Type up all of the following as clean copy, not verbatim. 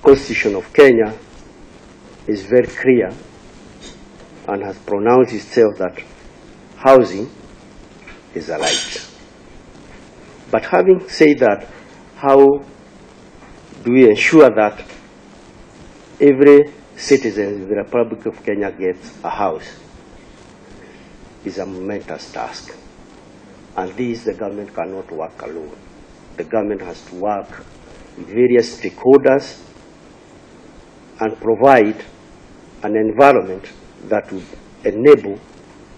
Constitution of Kenya is very clear and has pronounced itself that housing is a right. But having said that, how do we ensure that every citizen in the Republic of Kenya gets a house is a momentous task. And this, the government cannot work alone. The government has to work with various stakeholders and provide an environment that would enable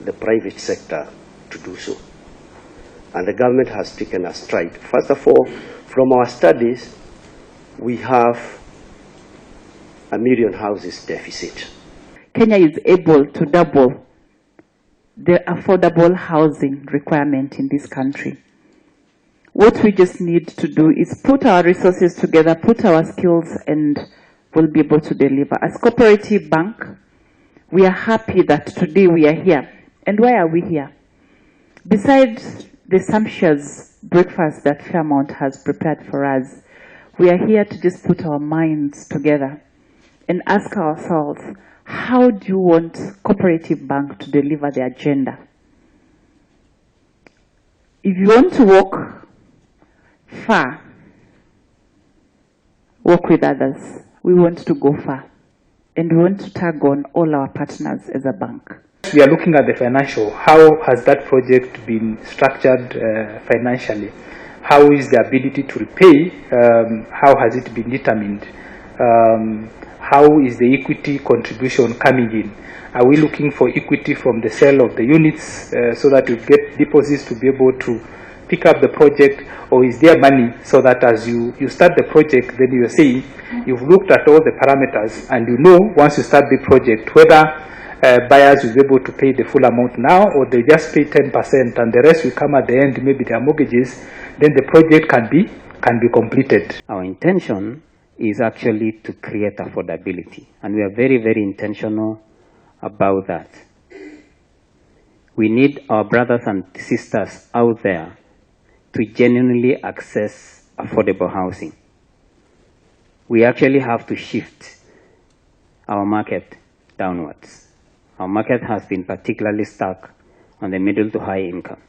the private sector to do so. And the government has taken a stride. First of all, from our studies, we have a million houses deficit. Kenya is able to double the affordable housing requirement in this country. What we just need to do is put our resources together, put our skills, and we'll be able to deliver. As Cooperative Bank, we are happy that today we are here. And why are we here? Besides the sumptuous breakfast that Fairmount has prepared for us, we are here to just put our minds together and ask ourselves, how do you want Cooperative Bank to deliver the agenda? If you want to walk far, walk with others. We want to go far, and we want to tag on all our partners as a bank. We are looking at the financial. How has that project been structured financially? How is the ability to repay? How has it been determined? How is the equity contribution coming in? Are we looking for equity from the sale of the units so that we get deposits to be able to pick up the project, or is there money so that as you start the project, then you're saying you've looked at all the parameters and you know once you start the project whether buyers will be able to pay the full amount now, or they just pay 10% and the rest will come at the end, maybe their mortgages, then the project can be completed. Our intention is actually to create affordability, and we are very, very intentional about that. We need our brothers and sisters out there to genuinely access affordable housing. We actually have to shift our market downwards. Our market has been particularly stuck on the middle to high income.